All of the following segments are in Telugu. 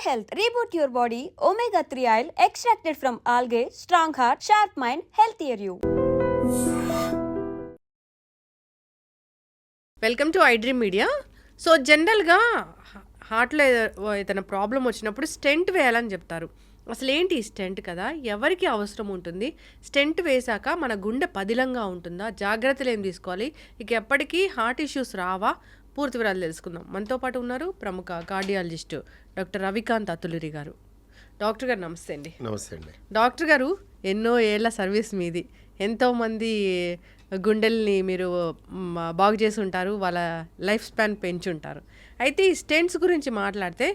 health. Reboot your body. Omega 3 oil extracted from algae. Strong heart, sharp mind, healthier you. Welcome to iDream media. So జనరల్గా హార్ట్లో ఏదైనా ప్రాబ్లం వచ్చినప్పుడు స్టెంట్ వేయాలని చెప్తారు. అసలు ఏంటి స్టెంట్ కదా, ఎవరికి అవసరం ఉంటుంది, స్టెంట్ వేశాక మన గుండె పదిలంగా ఉంటుందా, జాగ్రత్తలు ఏం తీసుకోవాలి, ఇక ఎప్పటికీ హార్ట్ ఇష్యూస్ రావా, పూర్తి వివరాలు తెలుసుకుందాం. మనతో పాటు ఉన్నారు ప్రముఖ కార్డియాలజిస్ట్ డాక్టర్ రవికాంత్ అతులూరి గారు. డాక్టర్ గారు నమస్తే అండి. నమస్తే అండి. డాక్టర్ గారు, ఎన్నో ఏళ్ల సర్వీస్ మీది, ఎంతోమంది గుండెల్ని మీరు బాగు చేసి ఉంటారు, వాళ్ళ లైఫ్ స్పాన్ పెంచుంటారు. అయితే ఈ స్టెంట్స్ గురించి మాట్లాడితే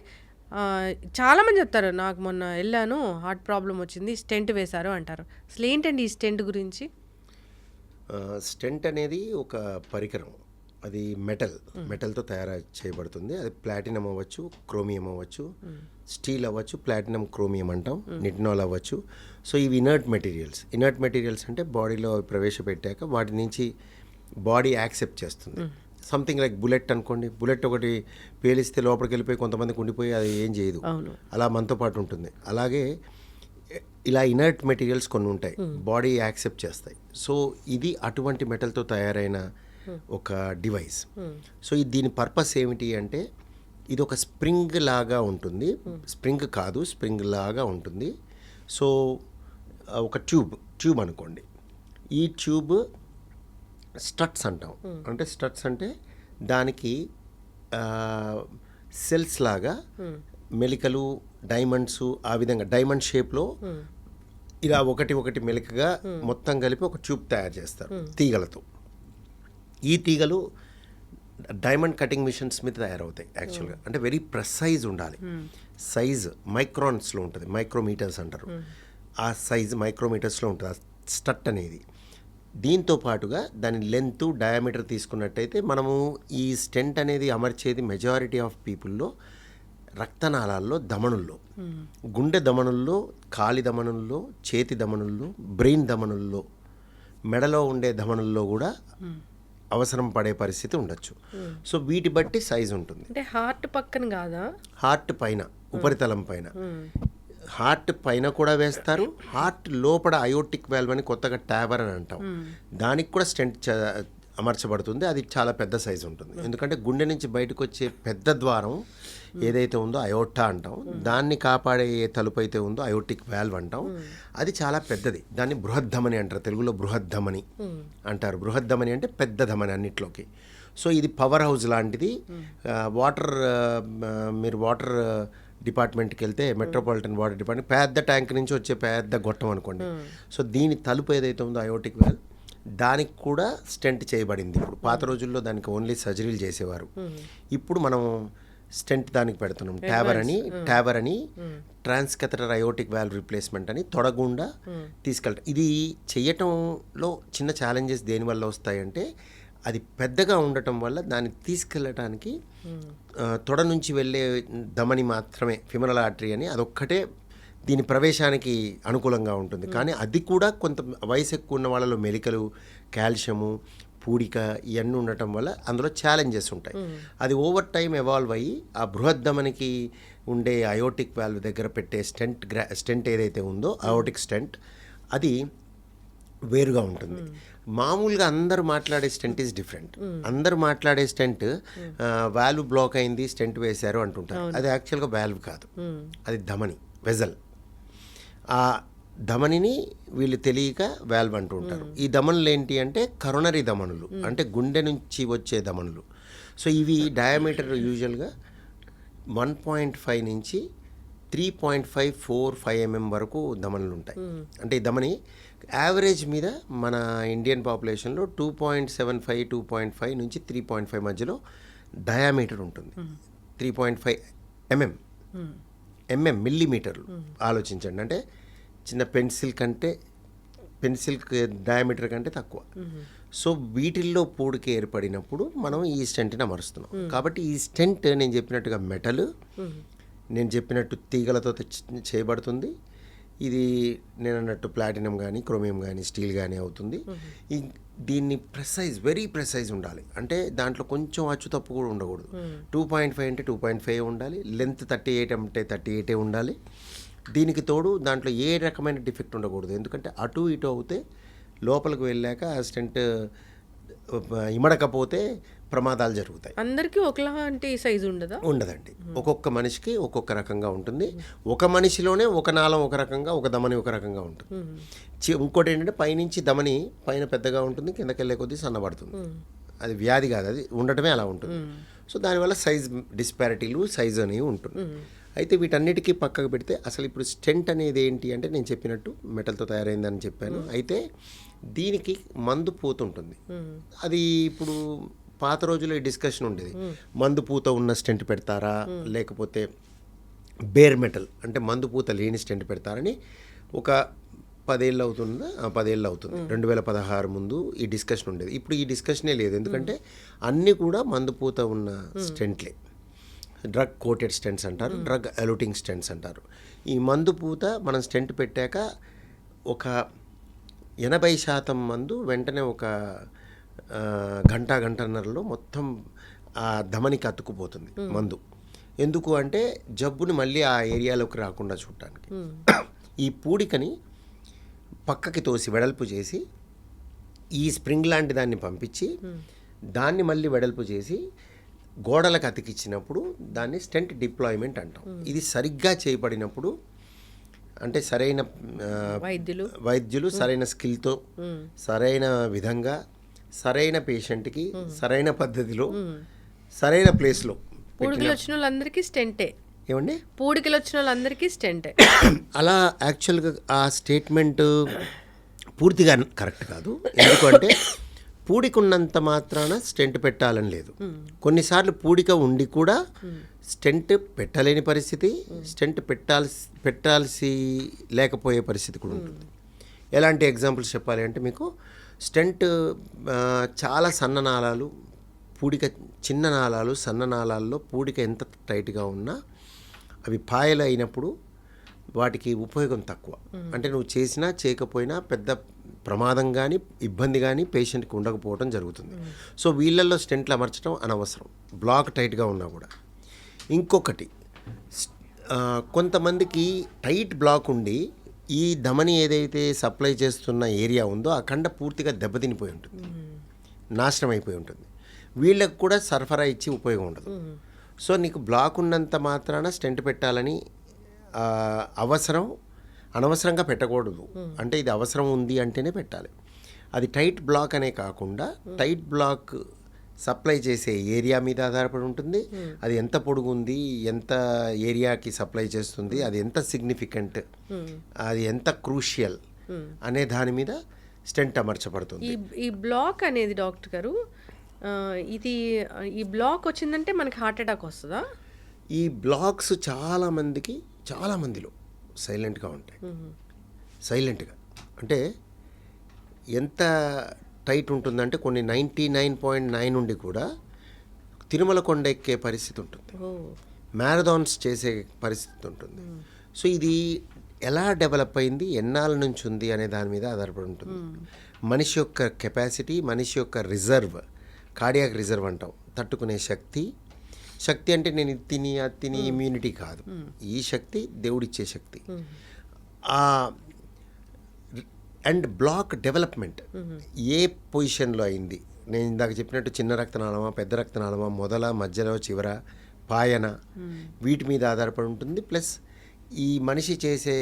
చాలామంది చెప్తారు, నాకు మొన్న వెళ్ళాను హార్ట్ ప్రాబ్లం వచ్చింది స్టెంట్ వేశారు అంటారు. అసలు ఏంటండి ఈ స్టెంట్ గురించి? స్టెంట్ అనేది ఒక పరికరం. అది మెటల్తో తయారు చేయబడుతుంది. అది ప్లాటినం అవ్వచ్చు, క్రోమియం అవ్వచ్చు, స్టీల్ అవ్వచ్చు, ప్లాటినం క్రోమియం అంటాం, నిటినాల్ అవ్వచ్చు. సో ఇవి ఇనర్ట్ మెటీరియల్స్ అంటే బాడీలో ప్రవేశపెట్టాక వాటి నుంచి బాడీ యాక్సెప్ట్ చేస్తుంది. సంథింగ్ లైక్ బుల్లెట్ అనుకోండి, బుల్లెట్ ఒకటి పేలిస్తే లోపలికి వెళ్ళిపోయి కొంతమందికి ఉండిపోయి అది ఏం చేయదు, అలా మనతో పాటు ఉంటుంది. అలాగే ఇలా ఇనర్ట్ మెటీరియల్స్ కొన్ని ఉంటాయి, బాడీ యాక్సెప్ట్ చేస్తాయి. సో ఇది అటువంటి మెటల్తో తయారైన ఒక డివైస్. సో దీని పర్పస్ ఏమిటి అంటే, ఇది ఒక స్ప్రింగ్ లాగా ఉంటుంది, స్ప్రింగ్ లాగా ఉంటుంది. సో ఒక ట్యూబ్ అనుకోండి, ఈ ట్యూబ్ స్టడ్స్ అంటాం. అంటే స్టడ్స్ అంటే దానికి సెల్స్ లాగా మెలికలు, డైమండ్స్, ఆ విధంగా డైమండ్ షేప్లో ఇలా ఒకటి మెలికగా మొత్తం కలిపి ఒక ట్యూబ్ తయారు చేస్తారు తీగలతో. ఈ తీగలు డైమండ్ కటింగ్ మిషన్స్ మీద తయారవుతాయి యాక్చువల్గా. అంటే వెరీ ప్రెసైజ్ ఉండాలి, సైజ్ మైక్రాన్స్లో ఉంటుంది, మైక్రోమీటర్స్ అంటారు. ఆ సైజ్ మైక్రోమీటర్స్లో ఉంటుంది ఆ స్టట్ అనేది. దీంతో పాటుగా దాని లెంత్, డయామీటర్ తీసుకున్నట్టయితే మనము ఈ స్టెంట్ అనేది అమర్చేది మెజారిటీ ఆఫ్ పీపుల్లో రక్తనాళాల్లో, దమనుల్లో, గుండె దమనుల్లో, కాలి దమనుల్లో, చేతి దమనుల్లో, బ్రెయిన్ దమనుల్లో, మెడలో ఉండే దమనుల్లో కూడా అవసరం పడే పరిస్థితి ఉండొచ్చు. సో వీటి బట్టి సైజ్ ఉంటుంది. అంటే హార్ట్ పక్కన కాదా, హార్ట్ పైన, ఉపరితలం పైన, హార్ట్ పైన కూడా వేస్తారు. హార్ట్ లోపల అయోటిక్ వాల్వ్ అని కొత్తగా ట్యాబర్ అని అంటాం, దానికి కూడా స్టెంట్ అమర్చబడుతుంది. అది చాలా పెద్ద సైజు ఉంటుంది. ఎందుకంటే గుండె నుంచి బయటకు వచ్చే పెద్ద ద్వారం ఏదైతే ఉందో అయోటా అంటాం, దాన్ని కాపాడే ఏ తలుపు అయితే ఉందో అయోటిక్ వాల్వ్ అంటాం, అది చాలా పెద్దది. దాన్ని బృహద్ధమని అంటారు, తెలుగులో బృహద్ధమని అంటారు. బృహద్ధమని అంటే పెద్ద ధమని అన్నిట్లోకి. సో ఇది పవర్ హౌస్ లాంటిది. మీరు వాటర్ డిపార్ట్మెంట్కి వెళ్తే, మెట్రోపాలిటన్ వాటర్ డిపార్ట్మెంట్, పెద్ద ట్యాంక్ నుంచి వచ్చే పెద్ద గొట్టం అనుకోండి. సో దీని తలుపు ఏదైతే ఉందో అయోటిక్ వాల్వ్, దానికి కూడా స్టెంట్ చేయబడింది. ఇప్పుడు పాత రోజుల్లో దానికి ఓన్లీ సర్జరీలు చేసేవారు. ఇప్పుడు మనం స్టెంట్ దానికి పెడుతున్నాం. ట్యాబర్ అని ట్రాన్స్కెథటర్ అయోటిక్ వాల్వ్ రిప్లేస్మెంట్ అని తొడగుండా తీసుకెళ్తాం. ఇది చెయ్యటంలో చిన్న ఛాలెంజెస్ దేనివల్ల వస్తాయంటే, అది పెద్దగా ఉండటం వల్ల దాన్ని తీసుకెళ్ళటానికి తొడ నుంచి వెళ్ళే ధమని మాత్రమే, ఫిమరల్ ఆర్టరీ అని, అదొక్కటే దీని ప్రవేశానికి అనుకూలంగా ఉంటుంది. కానీ అది కూడా కొంత వయసు ఎక్కువ ఉన్న వాళ్ళలో మెలికలు, కాల్షియము, పూడిక ఇవన్నీ ఉండటం వల్ల అందులో ఛాలెంజెస్ ఉంటాయి. అది ఓవర్ టైం ఎవాల్వ్ అయ్యి ఆ బృహద్దమనికి ఉండే అయోటిక్ వాల్వ్ దగ్గర పెట్టే స్టెంట్ ఏదైతే ఉందో, అయోటిక్ స్టెంట్, అది వేరుగా ఉంటుంది. మామూలుగా అందరూ మాట్లాడే స్టెంట్ ఈజ్ డిఫరెంట్. అందరూ మాట్లాడే స్టెంట్ వాల్వ్ బ్లాక్ అయింది, స్టెంట్ వేశారు అంటుంటారు. అది యాక్చువల్గా వాల్వ్ కాదు, అది ధమని, వెజల్. ఆ ధమనిని వీళ్ళు తెలియక వాల్వ్ అంటూ ఉంటారు. ఈ ధమనులు ఏంటి అంటే కరోనరీ ధమనులు, అంటే గుండె నుంచి వచ్చే ధమనులు. సో ఇవి డయామీటర్ యూజువల్గా 1.5 నుంచి 3.545 mm వరకు ధమనులు ఉంటాయి. అంటే ఈ ధమని యావరేజ్ మీద మన ఇండియన్ పాపులేషన్లో 2.75, 2.5 నుంచి 3.5 మధ్యలో డయామీటర్ ఉంటుంది. 3.5 mm మిల్లీమీటర్లు ఆలోచించండి. అంటే చిన్న పెన్సిల్ డయామీటర్ కంటే తక్కువ. సో వీటిల్లో పూడిక ఏర్పడినప్పుడు మనం ఈ స్టెంట్ని అమరుస్తున్నాం. కాబట్టి ఈ స్టెంట్ నేను చెప్పినట్టుగా మెటల్, నేను చెప్పినట్టు తీగలతో చేయబడుతుంది. ఇది నేను అన్నట్టు ప్లాటినం కానీ, క్రోమియం కానీ, స్టీల్ కానీ అవుతుంది. దీన్ని వెరీ ప్రెసైజ్ ఉండాలి. అంటే దాంట్లో కొంచెం అచ్చు తప్పు కూడా ఉండకూడదు. 2.5 అంటే 2.5 ఉండాలి, లెంత్ 38 అంటే 38 ఉండాలి. దీనికి తోడు దాంట్లో ఏ రకమైన డిఫెక్ట్ ఉండకూడదు. ఎందుకంటే అటు ఇటు అవుతే లోపలికి వెళ్ళాక స్టెంట్ ఇమడకపోతే ప్రమాదాలు జరుగుతాయి. అందరికీ ఒకలాంటి సైజు ఉండదండి. ఒక్కొక్క మనిషికి ఒక్కొక్క రకంగా ఉంటుంది. ఒక మనిషిలోనే ఒక నాళం ఒక రకంగా, ఒక ధమని ఒక రకంగా ఉంటుంది. ఇంకోటి ఏంటంటే పైనుంచి ధమని పైన పెద్దగా ఉంటుంది, కిందకి వెళ్ళే కొద్దీ సన్నబడుతుంది. అది వ్యాధి కాదు, అది ఉండటమే అలా ఉంటుంది. సో దానివల్ల సైజ్ డిస్పారిటీలు సైజ్ అనేవి ఉంటుంది. అయితే వీటన్నిటికీ పక్కకు పెడితే అసలు ఇప్పుడు స్టెంట్ అనేది ఏంటి అంటే నేను చెప్పినట్టు మెటల్తో తయారైందని చెప్పాను. అయితే దీనికి మందు పూత ఉంటుంది. అది ఇప్పుడు పాత రోజుల్లో ఈ డిస్కషన్ ఉండేది, మందు పూత ఉన్న స్టెంట్ పెడతారా లేకపోతే బేర్ మెటల్ అంటే మందు పూత లేని స్టెంట్ పెడతారని ఒక 10 ఏళ్ళు అవుతుంది. 2016 ముందు ఈ డిస్కషన్ ఉండేది. ఇప్పుడు ఈ డిస్కషనే లేదు. ఎందుకంటే అన్నీ కూడా మందు పూత ఉన్న స్టెంట్లే. డ్రగ్ కోటెడ్ స్టెంట్స్ అంటారు, డ్రగ్ ఎలూటింగ్ స్టెంట్స్ అంటారు. ఈ మందు పూత మనం స్టెంట్ పెట్టాక ఒక 80% మందు వెంటనే ఒక గంటన్నరలో మొత్తం ఆ ధమనికి అతుక్కుపోతుంది మందు. ఎందుకు అంటే జబ్బుని మళ్ళీ ఆ ఏరియాలోకి రాకుండా చూడటానికి. ఈ పూడికని పక్కకి తోసి వెడల్పు చేసి ఈ స్ప్రింగ్ లాంటి దాన్ని పంపించి దాన్ని మళ్ళీ వెడల్పు చేసి గోడలకు అతికిచ్చినప్పుడు దాన్ని స్టెంట్ డిప్లాయ్మెంట్ అంటాం. ఇది సరిగ్గా చేయబడినప్పుడు అంటే సరైన వైద్యులు సరైన స్కిల్తో సరైన విధంగా సరైన పేషెంట్కి సరైన పద్ధతిలో సరైన ప్లేస్లో పూడికలు వచ్చిన వాళ్ళందరికీ స్టెంటే. ఏమండి? పూడికలు వచ్చిన వాళ్ళందరికీ స్టెంటే. అలా యాక్చువల్గా ఆ స్టేట్మెంట్ పూర్తిగా కరెక్ట్ కాదు. ఎందుకంటే పూడిక ఉన్నంత మాత్రాన స్టెంట్ పెట్టాలని లేదు. కొన్నిసార్లు పూడిక ఉండి కూడా స్టెంట్ పెట్టలేని పరిస్థితి, స్టెంట్ పెట్టాల్సి లేకపోయే పరిస్థితి కూడా ఉంటుంది. ఎలాంటి ఎగ్జాంపుల్స్ చెప్పాలి అంటే మీకు స్టెంట్ చాలా సన్న నాళాలు, పూడిక చిన్న నాళాలు, సన్న నాళాల్లో పూడిక ఎంత టైట్గా ఉన్నా అవి పాయలు అయినప్పుడు వాటికి ఉపయోగం తక్కువ. అంటే నువ్వు చేసినా చేయకపోయినా పెద్ద ప్రమాదం కానీ ఇబ్బంది కానీ పేషెంట్కి ఉండకపోవడం జరుగుతుంది. సో వీళ్ళల్లో స్టెంట్లు అమర్చడం అనవసరం, బ్లాక్ టైట్గా ఉన్నా కూడా. ఇంకొకటి, కొంతమందికి టైట్ బ్లాక్ ఉండి ఈ ధమని ఏదైతే సప్లై చేస్తున్న ఏరియా ఉందో ఆ కండ పూర్తిగా దెబ్బతినిపోయి ఉంటుంది, నాశనం అయిపోయి ఉంటుంది. వీళ్ళకి కూడా సరఫరా ఇచ్చి ఉపయోగం ఉండదు. సో నీకు బ్లాక్ ఉన్నంత మాత్రాన స్టెంట్ పెట్టాలని అనవసరంగా పెట్టకూడదు. అంటే ఇది అవసరం ఉంది అంటేనే పెట్టాలి. అది టైట్ బ్లాక్ అనే కాకుండా టైట్ బ్లాక్ సప్లై చేసే ఏరియా మీద ఆధారపడి ఉంటుంది. అది ఎంత పొడుగు ఉంది, ఎంత ఏరియాకి సప్లై చేస్తుంది, అది ఎంత సిగ్నిఫికెంట్, అది ఎంత క్రూషియల్ అనే దాని మీద స్టెంట్ అమర్చబడుతుంది. ఈ బ్లాక్ అనేది డాక్టర్ గారు, ఈ బ్లాక్ వచ్చిందంటే మనకి హార్ట్ అటాక్ వస్తుందా? ఈ బ్లాక్స్ చాలా మందిలో సైలెంట్గా ఉంటాయి. సైలెంట్గా అంటే ఎంత టైట్ ఉంటుందంటే కొన్ని 99.9 నుండి కూడా తిరుమల కొండ ఎక్కే పరిస్థితి ఉంటుంది, మ్యారథాన్స్ చేసే పరిస్థితి ఉంటుంది. సో ఇది ఎలా డెవలప్ అయింది, ఎన్నాళ్ళ నుంచి ఉంది అనే దాని మీద ఆధారపడి ఉంటుంది. మనిషి యొక్క కెపాసిటీ, మనిషి యొక్క రిజర్వ్, కార్డియాక్ రిజర్వ్ అంటాం, తట్టుకునే శక్తి అంటే నేను అది తిని ఇమ్యూనిటీ కాదు, ఈ శక్తి దేవుడిచ్చే శక్తి. అండ్ బ్లాక్ డెవలప్మెంట్ ఏ పొజిషన్లో అయింది, నేను ఇందాక చెప్పినట్టు చిన్న రక్తనాళమా, పెద్ద రక్తనాళమా, మొదల, మధ్యలో, చివర, పాయన, వీటి మీద ఆధారపడి ఉంటుంది. ప్లస్ ఈ మనిషి చేసే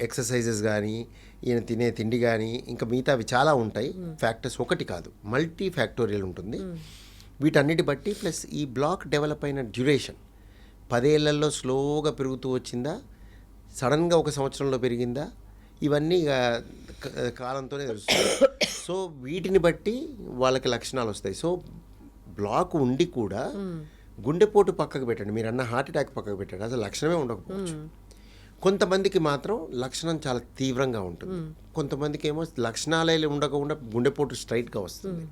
ఎక్సర్సైజెస్ కానీ, ఈయన తినే తిండి కానీ, ఇంకా మిగతావి చాలా ఉంటాయి ఫ్యాక్టర్స్, ఒకటి కాదు, మల్టీ ఫ్యాక్టోరియల్ ఉంటుంది. వీటన్నిటి బట్టి ప్లస్ ఈ బ్లాక్ డెవలప్ అయిన డ్యూరేషన్ 10 ఏళ్లలో స్లోగా పెరుగుతూ వచ్చిందా, సడన్గా 1 సంవత్సరంలో పెరిగిందా, ఇవన్నీ కాలంతోనే తెలుస్తుంది. సో వీటిని బట్టి వాళ్ళకి లక్షణాలు వస్తాయి. సో బ్లాక్ ఉండి కూడా గుండెపోటు పక్కకు పెట్టండి, మీరు అన్న హార్ట్ అటాక్ పక్కకు పెట్టండి, అసలు లక్షణమే ఉండకపోవచ్చు. కొంతమందికి మాత్రం లక్షణం చాలా తీవ్రంగా ఉంటుంది, కొంతమందికి ఏమో లక్షణాలే ఉండకుండా గుండెపోటు స్ట్రైట్గా వస్తుంది,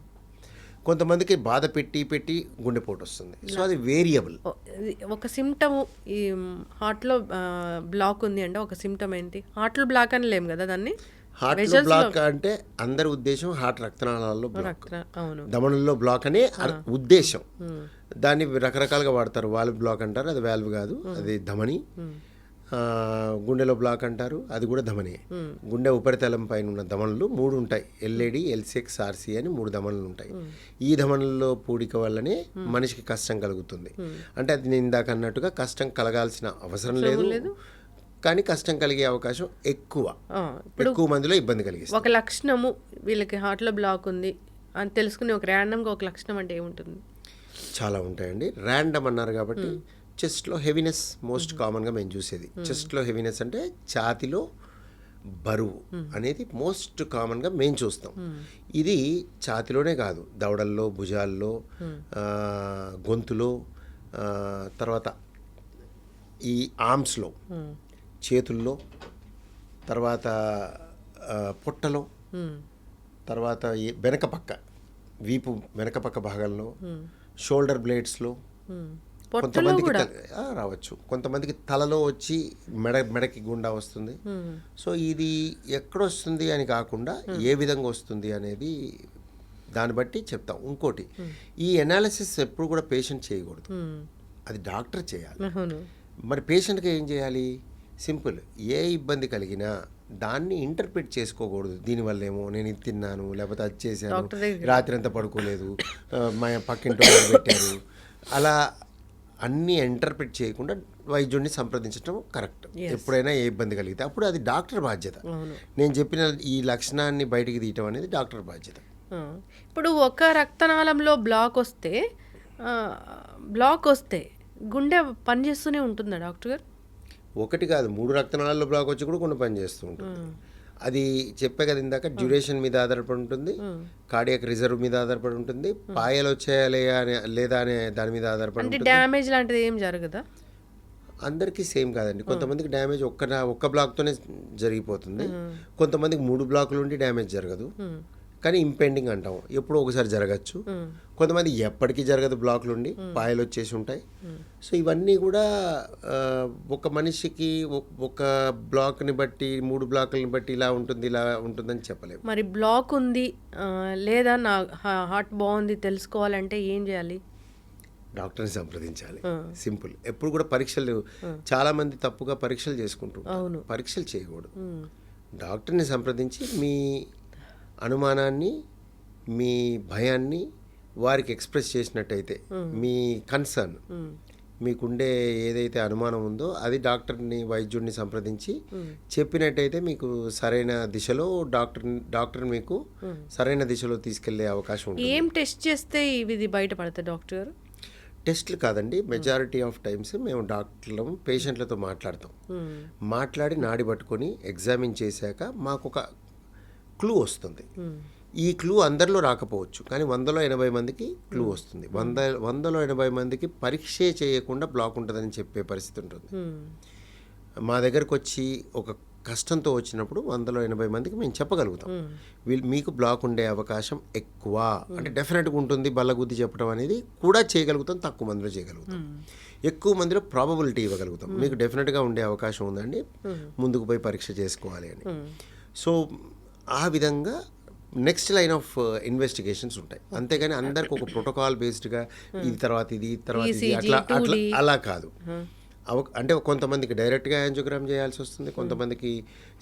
కొంతమందికి బాధ పెట్టి గుండెపోటు వస్తుంది. సో అది వేరియబుల్. ఒక సిమ్టమ్ ఈ హార్ట్లో బ్లాక్ ఉంది అంటే ఒక సిమ్టమ్ ఏంటి? హార్ట్లో బ్లాక్ అని లేము కదా దాన్ని, హార్ట్లో బ్లాక్ అంటే అందరి ఉద్దేశం హార్ట్ రక్తనాళాల్లో బ్లాక్, అవును. ధమనుల్లో బ్లాక్ అనే ఉద్దేశం. దాన్ని రకరకాలుగా వాడతారు. వాల్వ్ బ్లాక్ అంటారు, అది వాల్వ్ కాదు, అది ధమని. గుండెలో బ్లాక్ అంటారు, అది కూడా ధమని. గుండె ఉపరితలం పైన ఉన్న ధమనులు 3 ఉంటాయి, ఎల్ఏడి, ఎల్సిఎక్స్, ఆర్సి అని 3 ధమనులు ఉంటాయి. ఈ ధమనుల్లో పూడిక వల్లనే మనిషికి కష్టం కలుగుతుంది. అంటే అది నేను ఇందాక అన్నట్టుగా కష్టం కలగాల్సిన అవసరం లేదు, కానీ కష్టం కలిగే అవకాశం ఎక్కువ మందిలో ఇబ్బంది కలిగిస్తుంది. ఒక లక్షణము వీళ్ళకి హార్ట్లో బ్లాక్ ఉంది అని తెలుసుకుని ఒక ర్యాండమ్గా ఒక లక్షణం అంటే ఏముంటుంది? చాలా ఉంటాయండి. ర్యాండమ్ అన్నారు కాబట్టి చెస్ట్లో హెవీనెస్ మోస్ట్ కామన్గా మేము చూసేది. చెస్ట్లో హెవీనెస్ అంటే ఛాతిలో బరువు అనేది మోస్ట్ కామన్గా మేము చూస్తాం. ఇది ఛాతిలోనే కాదు, దవడల్లో, భుజాల్లో, గొంతులో, తర్వాత ఈ ఆర్మ్స్లో, చేతుల్లో, తర్వాత పొట్టలో, తర్వాత వెనక పక్క వీపు వెనక పక్క భాగంలో, షోల్డర్ బ్లేడ్స్లో, కొంతమందికి రావచ్చు, కొంతమందికి తలలో వచ్చి మెడకి గుండా వస్తుంది. సో ఇది ఎక్కడొస్తుంది అని కాకుండా ఏ విధంగా వస్తుంది అనేది దాన్ని బట్టి చెప్తాం. ఇంకోటి, ఈ ఎనాలిసిస్ ఎప్పుడు కూడా పేషెంట్ చేయకూడదు, అది డాక్టర్ చేయాలి. మరి పేషెంట్కి ఏం చేయాలి? సింపుల్, ఏ ఇబ్బంది కలిగినా దాన్ని ఇంటర్ప్రిట్ చేసుకోకూడదు. దీనివల్ల ఏమో నేను ఇది తిన్నాను, లేకపోతే అది చేశాను, రాత్రి అంతా పడుకోలేదు, మా పక్కింటి వాళ్ళు పెట్టారు, అలా అన్నీ ఇంటర్ప్రిట్ చేయకుండా వైద్యుడిని సంప్రదించడం కరెక్ట్. ఎప్పుడైనా ఏ ఇబ్బంది కలిగితే అప్పుడు అది డాక్టర్ బాధ్యత. నేను చెప్పిన ఈ లక్షణాన్ని బయటికి తీయటం అనేది డాక్టర్ బాధ్యత. ఇప్పుడు ఒక రక్తనాళంలో బ్లాక్ వస్తే గుండె పనిచేస్తూనే ఉంటుందా డాక్టర్ గారు? ఒకటి కాదు, 3 రక్తనాళాల్లో బ్లాక్ వచ్చి కూడా కొన్ని పని చేస్తూ ఉంటుంది. అది చెప్పే కదా ఇందాక, డ్యూరేషన్ మీద ఆధారపడి ఉంటుంది, కార్డియాక్ రిజర్వ్ మీద ఆధారపడి ఉంటుంది, పాయలు వచ్చాయా లేదా అనే దాని మీద ఆధారపడి ఉంటుంది. డ్యామేజ్ లాంటిది ఏం జరగదా? అందరికీ సేమ్ కాదండి. కొంతమందికి డ్యామేజ్ ఒక్క బ్లాక్తోనే జరిగిపోతుంది, కొంతమందికి 3 బ్లాకులు ఉండి డ్యామేజ్ జరగదు, కానీ ఇంపెండింగ్ అంటాం, ఎప్పుడో ఒకసారి జరగచ్చు. కొంతమంది ఎప్పటికీ జరగదు, బ్లాక్లు ఉండి పాయలు వచ్చేసి ఉంటాయి. సో ఇవన్నీ కూడా ఒక మనిషికి ఒక బ్లాక్ని బట్టి, 3 బ్లాకులని బట్టి ఇలా ఉంటుందని చెప్పలేము. మరి బ్లాక్ ఉంది లేదా నా హార్ట్ బాగుంది తెలుసుకోవాలంటే ఏం చేయాలి? డాక్టర్ని సంప్రదించాలి. సింపుల్. ఎప్పుడు కూడా పరీక్షలు, చాలా మంది తప్పుగా పరీక్షలు చేసుకుంటారు. పరీక్షలు చేయకూడదు. డాక్టర్ని సంప్రదించి మీ అనుమానాన్ని, మీ భయాన్ని వారికి ఎక్స్ప్రెస్ చేసినట్టయితే, మీ కన్సర్న్, మీకుండే ఏదైతే అనుమానం ఉందో అది వైద్యుడిని సంప్రదించి చెప్పినట్టయితే మీకు సరైన దిశలో డాక్టర్ మీకు సరైన దిశలో తీసుకెళ్లే అవకాశం ఉంటుంది. ఏం టెస్ట్ చేస్తే ఇది బయటపడతాయి డాక్టర్ గారు? టెస్ట్లు కాదండి, మెజారిటీ ఆఫ్ టైమ్స్ మేము డాక్టర్లు పేషెంట్లతో మాట్లాడి నాడి పట్టుకొని ఎగ్జామిన్ చేశాక మాకు ఒక క్లూ వస్తుంది. ఈ క్లూ అందరిలో రాకపోవచ్చు, కానీ 100లో 80 మందికి క్లూ వస్తుంది. 100లో 80 మందికి పరీక్షే చేయకుండా బ్లాక్ ఉంటుందని చెప్పే పరిస్థితి ఉంటుంది. మా దగ్గరకు వచ్చి ఒక కష్టంతో వచ్చినప్పుడు 100లో 80 మందికి మేము చెప్పగలుగుతాం, మీకు బ్లాక్ ఉండే అవకాశం ఎక్కువ, అంటే డెఫినెట్గా ఉంటుంది, బల్లగుద్ది చెప్పడం అనేది కూడా చేయగలుగుతాం, తక్కువ మందిలో చేయగలుగుతాం. ఎక్కువ మందిలో ప్రాబబిలిటీ ఇవ్వగలుగుతాం, మీకు డెఫినెట్గా ఉండే అవకాశం ఉందండి, ముందుకు పోయి పరీక్ష చేసుకోవాలి అని. సో ఆ విధంగా నెక్స్ట్ లైన్ ఆఫ్ ఇన్వెస్టిగేషన్స్ ఉంటాయి. అంతేగాని అందరికి ఒక ప్రోటోకాల్ బేస్డ్గా ఇది తర్వాత ఇది అలా కాదు. అంటే కొంతమందికి డైరెక్ట్గా యాంజియోగ్రామ్ చేయాల్సి వస్తుంది, కొంతమందికి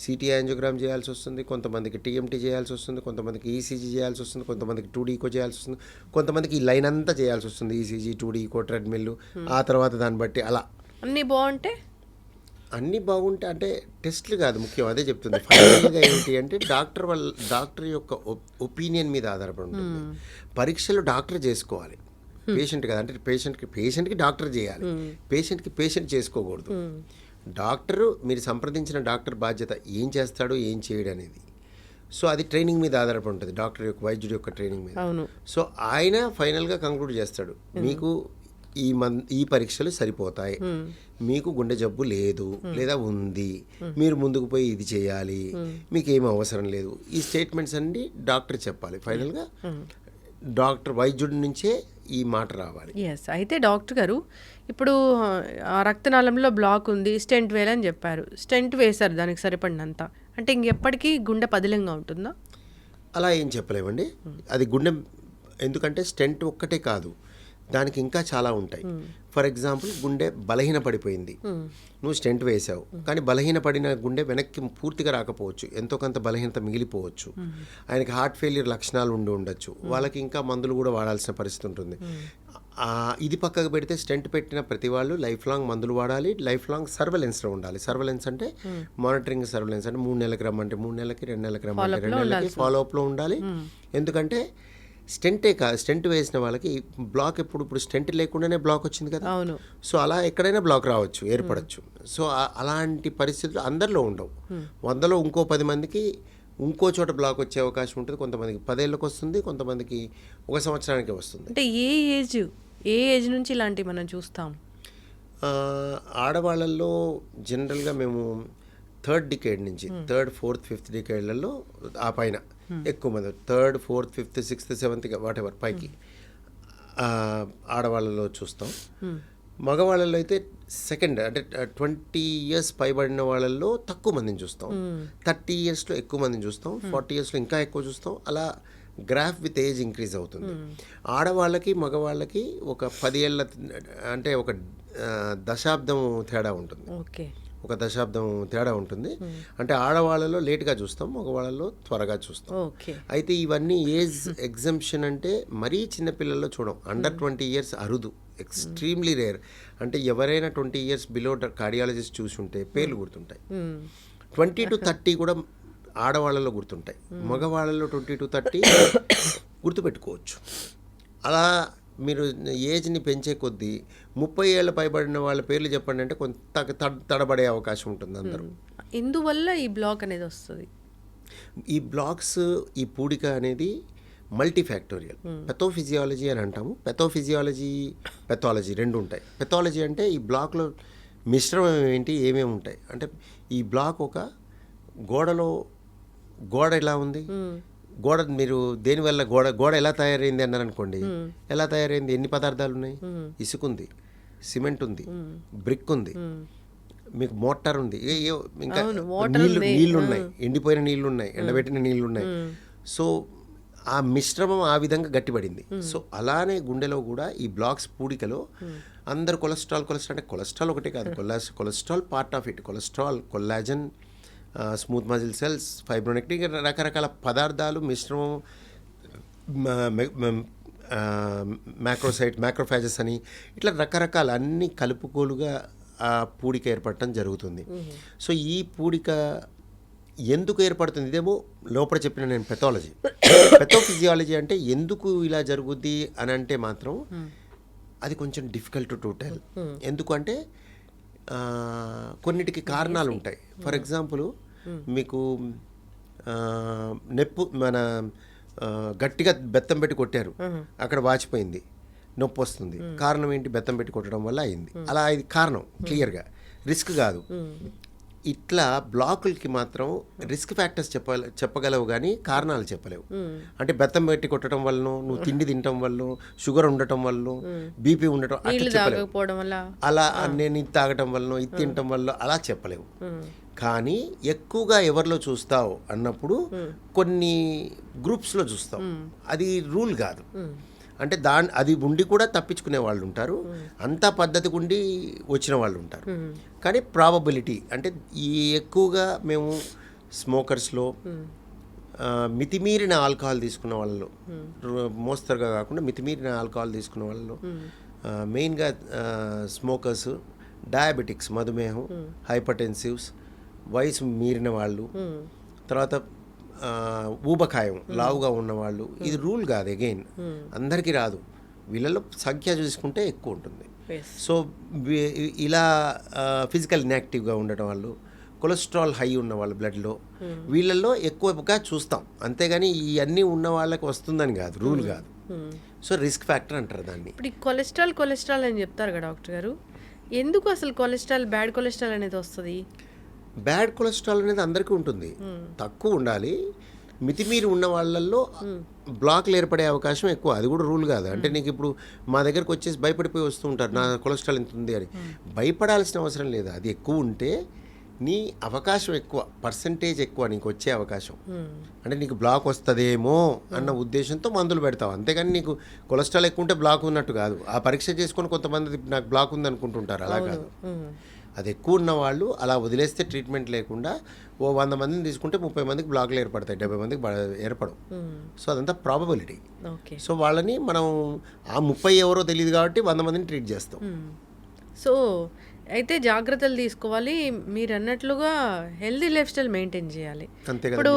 సిటీ యాంజియోగ్రామ్ చేయాల్సి వస్తుంది, కొంతమందికి టీఎంటీ చేయాల్సి వస్తుంది, కొంతమందికి ఈసీజీ చేయాల్సి వస్తుంది, కొంతమందికి 2D ఈకో చేయాల్సి వస్తుంది, కొంతమందికి ఈ లైన్ అంతా చేయాల్సి వస్తుంది, ఈసీజీ, 2D ఈకో, ట్రెడ్మిల్. ఆ తర్వాత దాన్ని బట్టి అలా అన్నీ బాగుంటే అంటే టెస్ట్లు కాదు ముఖ్యం, అదే చెప్తుంది. ఫైనల్గా ఏంటి అంటే డాక్టర్ యొక్క ఒపీనియన్ మీద ఆధారపడి ఉంటుంది. పరీక్షలు డాక్టర్ చేసుకోవాలి, పేషెంట్ కాదు. అంటే పేషెంట్కి డాక్టర్ చేయాలి, పేషెంట్ చేసుకోకూడదు. డాక్టరు, మీరు సంప్రదించిన డాక్టర్ బాధ్యత ఏం చేస్తాడో ఏం చేయడు అనేది. సో అది ట్రైనింగ్ మీద ఆధారపడి ఉంటుంది, వైద్యుడి యొక్క ట్రైనింగ్ మీద. సో ఆయన ఫైనల్గా కంక్లూడ్ చేస్తాడు, మీకు ఈ పరీక్షలు సరిపోతాయి, మీకు గుండె జబ్బు లేదు లేదా ఉంది, మీరు ముందుకు పోయి ఇది చేయాలి, మీకు ఏమీ అవసరం లేదు. ఈ స్టేట్మెంట్స్ అన్ని డాక్టర్ చెప్పాలి. ఫైనల్గా వైద్యుడి నుంచే ఈ మాట రావాలి. అయితే డాక్టర్ గారు, ఇప్పుడు ఆ రక్తనాళంలో బ్లాక్ ఉంది, స్టెంట్ వేయాలని చెప్పారు, స్టెంట్ వేశారు దానికి సరిపడినంత, అంటే ఇంకెప్పటికీ గుండె పదిలంగా ఉంటుందా? అలా ఏం చెప్పలేమండి. అది గుండె, ఎందుకంటే స్టెంట్ ఒక్కటే కాదు, దానికి ఇంకా చాలా ఉంటాయి. ఫర్ ఎగ్జాంపుల్, గుండె బలహీన పడిపోయింది, నువ్వు స్టెంట్ వేసావు, కానీ బలహీన పడిన గుండె వెనక్కి పూర్తిగా రాకపోవచ్చు, ఎంతో కొంత బలహీనత మిగిలిపోవచ్చు. ఆయనకి హార్ట్ ఫెయిల్యూర్ లక్షణాలు ఉండొచ్చు, వాళ్ళకి ఇంకా మందులు కూడా వాడాల్సిన పరిస్థితి ఉంటుంది. ఇది పక్కకు పెడితే స్టెంట్ పెట్టిన ప్రతి వాళ్ళు లైఫ్ లాంగ్ మందులు వాడాలి, లైఫ్ లాంగ్ సర్వేలెన్స్లో ఉండాలి. సర్వేలెన్స్ అంటే మానిటరింగ్ సర్వేలెన్స్, అంటే 3 నెలలకు రమ్మంటే 3 నెలలకి, 2 నెలలకు రమ్మంటే 2 నెలలకి ఫాలోఅప్లో ఉండాలి. ఎందుకంటే స్టెంటే కాదు, స్టెంట్ వేసిన వాళ్ళకి బ్లాక్ ఇప్పుడు స్టెంట్ లేకుండానే బ్లాక్ వచ్చింది కదా. అవును. సో అలా ఎక్కడైనా బ్లాక్ రావచ్చు, ఏర్పడచ్చు. సో అలాంటి పరిస్థితులు అందరిలో ఉండవు. 100లో ఇంకో 10 మందికి ఇంకో చోట బ్లాక్ వచ్చే అవకాశం ఉంటుంది. కొంతమందికి 10 ఏళ్ళకి వస్తుంది, కొంతమందికి 1 సంవత్సరానికి వస్తుంది. అంటే ఏ ఏజ్ నుంచి ఇలాంటివి మనం చూస్తాం? ఆడవాళ్ళల్లో జనరల్గా మేము 3rd డికేడ్ నుంచి 3rd, 4th, 5th డికేడ్లలో ఆ పైన ఎక్కువ మంది, 3rd, 4th, 5th, 6th, 7th what ever పైకి ఆడవాళ్ళలో చూస్తాం. మగవాళ్ళలో అయితే సెకండ్, అంటే 20 years పైబడిన వాళ్ళల్లో తక్కువ మందిని చూస్తాం, 30 yearsలో ఎక్కువ మందిని చూస్తాం, 40 yearsలో ఇంకా ఎక్కువ చూస్తాం. అలా గ్రాఫ్ విత్ ఏజ్ ఇంక్రీజ్ అవుతుంది. ఆడవాళ్ళకి మగవాళ్ళకి ఒక 10 ఏళ్ళ, అంటే ఒక దశాబ్దం తేడా ఉంటుంది. ఓకే, ఒక దశాబ్దం తేడా ఉంటుంది. అంటే ఆడవాళ్ళలో లేట్గా చూస్తాం, మగవాళ్ళలో త్వరగా చూస్తాం. అయితే ఇవన్నీ ఏజ్ ఎగ్జంప్షన్, అంటే మరీ చిన్నపిల్లల్లో చూడం. అండర్ 20 years అరుదు, ఎక్స్ట్రీమ్లీ రేర్. అంటే ఎవరైనా 20 years బిలో కార్డియాలజిస్ట్ చూసుంటే పేర్లు గుర్తుంటాయి. 20 to 30 కూడా ఆడవాళ్ళలో గుర్తుంటాయి, మగవాళ్ళలో 20 to 30 గుర్తుపెట్టుకోవచ్చు. అలా మీరు ఏజ్ని పెంచే కొద్దీ 30 ఏళ్ళ పైబడిన వాళ్ళ పేర్లు చెప్పండి అంటే కొంత తడబడే అవకాశం ఉంటుంది అందరూ. ఇందువల్ల ఈ బ్లాక్ అనేది వస్తుంది. ఈ బ్లాక్స్, ఈ పూడిక అనేది మల్టీ ఫ్యాక్టోరియల్. పెథోఫిజియాలజీ అని అంటాము. పెథాలజీ రెండు ఉంటాయి. పెథాలజీ అంటే ఈ బ్లాక్లో మిశ్రమం ఏంటి, ఏమేమి ఉంటాయి అంటే, ఈ బ్లాక్ ఒక గోడ ఎలా ఉంది, గోడ మీరు దేనివల్ల గోడ ఎలా తయారైంది అన్నారు అనుకోండి, ఎలా తయారైంది, ఎన్ని పదార్థాలు ఉన్నాయి, ఇసుక ఉంది, సిమెంట్ ఉంది, బ్రిక్ ఉంది, మీకు మోటార్ ఉంది, ఇంకా నీళ్ళు ఉన్నాయి, ఎండిపోయిన నీళ్ళు ఉన్నాయి, ఎండబెట్టిన నీళ్ళు ఉన్నాయి. సో ఆ మిశ్రమం ఆ విధంగా గట్టిపడింది. సో అలానే గుండెలో కూడా ఈ బ్లాక్స్ పూడికలో అందరు కొలెస్ట్రాల్ అంటే కొలెస్ట్రాల్ ఒకటే కాదు, cholesterol part of it, collagen, smooth muscle cells, fibronectin, రకరకాల పదార్థాలు మిశ్రమం, మ్యాక్రోఫాజెస్ అని, ఇట్లా రకరకాల అన్ని కలుపుకోలుగా ఆ పూడిక ఏర్పడటం జరుగుతుంది. సో ఈ పూడిక ఎందుకు ఏర్పడుతుంది, ఇదేమో లోపల చెప్పిన నేను పెథోఫిజియాలజీ అంటే ఎందుకు ఇలా జరుగుద్ది అని అంటే మాత్రం అది కొంచెం డిఫికల్ట్ టు టెల్. ఎందుకంటే కొన్నిటికి కారణాలు ఉంటాయి. ఫర్ ఎగ్జాంపుల్, మీకు గట్టిగా బెత్తం పెట్టి కొట్టారు, అక్కడ వాచిపోయింది, నొప్పి వస్తుంది. కారణం ఏంటి, బెత్తం పెట్టి కొట్టడం వల్ల అయింది. అలా ఇది కారణం క్లియర్గా, రిస్క్ కాదు. ఇట్లా బ్లాకులకి మాత్రం రిస్క్ ఫ్యాక్టర్స్ చెప్పగలవు కానీ కారణాలు చెప్పలేవు. అంటే బెత్తం పెట్టి కొట్టడం వల్ల, నువ్వు తిండి తినటం వల్ల, షుగర్ ఉండటం వల్ల, బీపీ ఉండటం అట్లా చెప్పలేవు. అలా నేను ఇది తాగటం వల్ల, ఇది తినటం వల్ల అలా చెప్పలేవు. కానీ ఎక్కువగా ఎవరిలో చూస్తావు అన్నప్పుడు కొన్ని గ్రూప్స్లో చూస్తావు. అది రూల్ కాదు. అంటే అది ఉండి కూడా తప్పించుకునే వాళ్ళు ఉంటారు, అంతా పద్ధతికి ఉండి వచ్చిన వాళ్ళు ఉంటారు. కానీ ప్రాబబిలిటీ అంటే ఈ ఎక్కువగా మేము స్మోకర్స్లో, మితిమీరిన ఆల్కహాల్ తీసుకున్న వాళ్ళలో, మోస్తరుగా కాకుండా మితిమీరిన ఆల్కహాల్ తీసుకున్న వాళ్ళలో, మెయిన్గా స్మోకర్స్, డయాబెటిక్స్, మధుమేహం, హైపర్టెన్సివ్స్, వయసు మీరిన వాళ్ళు, తర్వాత ఊబకాయం, లావుగా ఉన్నవాళ్ళు. ఇది రూల్ కాదు, అగైన్ అందరికీ రాదు. వీళ్ళలో సంఖ్య చూసుకుంటే ఎక్కువ ఉంటుంది. సో ఇలా ఫిజికల్ ఇన్యాక్టివ్గా ఉండటం వాళ్ళు, కొలెస్ట్రాల్ హై ఉన్న వాళ్ళు బ్లడ్లో, వీళ్ళల్లో ఎక్కువగా చూస్తాం. అంతేగాని ఇవన్నీ ఉన్న వాళ్ళకి వస్తుందని కాదు, రూల్ కాదు. సో రిస్క్ ఫ్యాక్టర్ అంటారు దాన్ని. ఇప్పుడు కొలెస్ట్రాల్ అని చెప్తారు కదా డాక్టర్ గారు, ఎందుకు అసలు బ్యాడ్ కొలెస్ట్రాల్ అనేది వస్తుంది? బ్యాడ్ కొలెస్ట్రాల్ అనేది అందరికీ ఉంటుంది, తక్కువ ఉండాలి. మితిమీరి ఉన్న వాళ్ళల్లో బ్లాక్లు ఏర్పడే అవకాశం ఎక్కువ. అది కూడా రూల్ కాదు. అంటే నీకు ఇప్పుడు మా దగ్గరకు వచ్చేసి భయపడిపోయి వస్తూ ఉంటారు, నా కొలెస్ట్రాల్ ఎంత ఉంది అని. భయపడాల్సిన అవసరం లేదు. అది ఎక్కువ ఉంటే నీ అవకాశం ఎక్కువ, పర్సంటేజ్ ఎక్కువ నీకు వచ్చే అవకాశం. అంటే నీకు బ్లాక్ వస్తుందేమో అన్న ఉద్దేశంతో మందులు పెడతావు, అంతేగాని నీకు కొలెస్ట్రాల్ ఎక్కువ ఉంటే బ్లాక్ ఉన్నట్టు కాదు. ఆ పరీక్ష చేసుకొని కొంతమంది నాకు బ్లాక్ ఉంది అనుకుంటుంటారు, అలా కాదు. అది ఎక్కువ ఉన్న వాళ్ళు అలా వదిలేస్తే ట్రీట్మెంట్ లేకుండా 100 మందిని తీసుకుంటే 30 మందికి బ్లాక్లు ఏర్పడతాయి, 70 మందికి ఏర్పడవు. సో అదంతా ప్రాబబిలిటీ. సో వాళ్ళని మనం ఆ 30 ఎవరో తెలియదు కాబట్టి 100 మందిని ట్రీట్ చేస్తాం. సో అయితే జాగ్రత్తలు తీసుకోవాలి, మీరు అన్నట్లుగా హెల్దీ లైఫ్ స్టైల్ మెయింటైన్ చేయాలి. అంతే కదా. ఇప్పుడు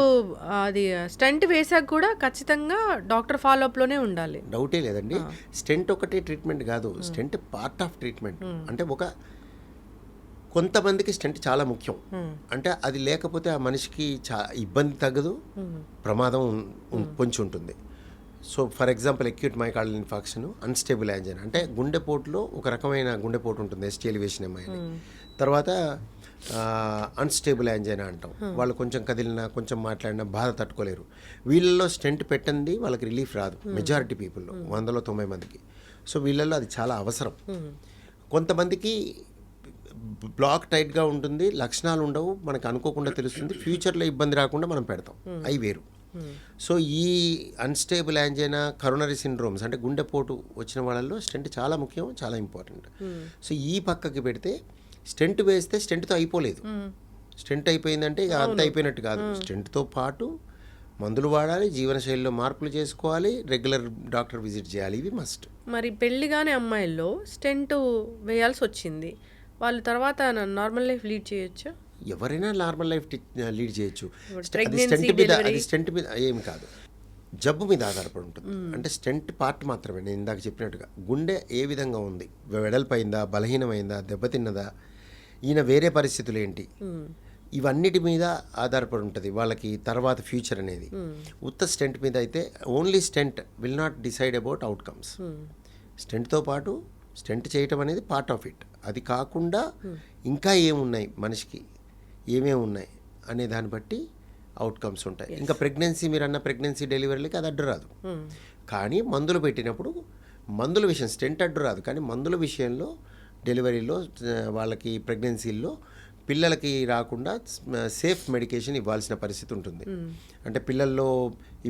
అది స్టంట్ వేసాక కూడా ఖచ్చితంగా డాక్టర్ ఫాలోఅప్లోనే ఉండాలి, డౌటే లేదండి. స్టెంట్ ఒకటే ట్రీట్మెంట్ కాదు, స్టెంట్ పార్ట్ ఆఫ్ ట్రీట్మెంట్. అంటే కొంతమందికి స్టెంట్ చాలా ముఖ్యం. అంటే అది లేకపోతే ఆ మనిషికి ఇబ్బంది తగ్గదు, ప్రమాదం పొంచి ఉంటుంది. So for example acute myocardial infarction, unstable angina, అంటే గుండెపోటులో ఒక రకమైన గుండెపోటు ఉంటుంది, ఎస్టీ ఎలివేషన్ ఎంఐ అని. తర్వాత అన్స్టేబుల్ యాంజినా అంటాం, వాళ్ళు కొంచెం కదిలినా కొంచెం మాట్లాడినా బాధ తట్టుకోలేరు. వీళ్ళల్లో స్టెంట్ పెట్టండి వాళ్ళకి రిలీఫ్ రాదు, మెజారిటీ పీపుల్లో 100లో 90 మందికి. సో వీళ్ళల్లో అది చాలా అవసరం. కొంతమందికి బ్లాక్ టైట్గా ఉంటుంది, లక్షణాలు ఉండవు, మనకు అనుకోకుండా తెలుస్తుంది, ఫ్యూచర్లో ఇబ్బంది రాకుండా మనం పెడతాం, అవి వేరు. సో ఈ అన్స్టేబుల్ యాంజినా, కరోనరీ సిండ్రోమ్స్ అంటే గుండెపోటు వచ్చిన వాళ్ళల్లో స్టెంట్ చాలా ముఖ్యం, చాలా ఇంపార్టెంట్. సో ఈ పక్కకి పెడితే స్టెంట్ వేస్తే స్టెంట్తో అయిపోలేదు. స్టెంట్ అయిపోయిందంటే ఇక అంత అయిపోయినట్టు కాదు. స్టెంట్తో పాటు మందులు వాడాలి, జీవనశైలిలో మార్పులు చేసుకోవాలి, రెగ్యులర్ డాక్టర్ విజిట్ చేయాలి, ఇవి మస్ట్. మరి పెళ్లిగానే అమ్మాయిల్లో స్టెంట్ వేయాల్సి వచ్చింది, వాళ్ళు తర్వాత నార్మల్ లైఫ్ లీడ్ చేయొచ్చా? ఎవరైనా నార్మల్ లైఫ్ లీడ్ చేయొచ్చు. అది స్టెంట్ మీద ఏమి కాదు, జబ్బు మీద ఆధారపడి ఉంటుంది. అంటే స్టెంట్ పార్ట్ మాత్రమే. నేను ఇందాక చెప్పినట్టుగా గుండె ఏ విధంగా ఉంది, వెడల్పైందా, బలహీనమైందా, దెబ్బతిన్నదా, ఈయన వేరే పరిస్థితులు ఏంటి, ఇవన్నిటి మీద ఆధారపడి ఉంటుంది వాళ్ళకి తర్వాత ఫ్యూచర్ అనేది. ఉత్త స్టెంట్ మీద అయితే only stent will not decide about outcomes. స్టెంట్తో పాటు స్టెంట్ చేయటం అనేది పార్ట్ ఆఫ్ ఇట్. అది కాకుండా ఇంకా ఏమున్నాయి మనిషికి, ఏమేమి ఉన్నాయి అనే దాన్ని బట్టి అవుట్కమ్స్ ఉంటాయి. ఇంకా ప్రెగ్నెన్సీ, మీరు అన్న ప్రెగ్నెన్సీ డెలివరీలకి అది అడ్డు రాదు. కానీ మందులు పెట్టినప్పుడు మందుల విషయం, స్టెంట్ అడ్డు రాదు, కానీ మందుల విషయంలో డెలివరీలో వాళ్ళకి ప్రెగ్నెన్సీల్లో పిల్లలకి రాకుండా సేఫ్ మెడికేషన్ ఇవ్వాల్సిన పరిస్థితి ఉంటుంది. అంటే పిల్లల్లో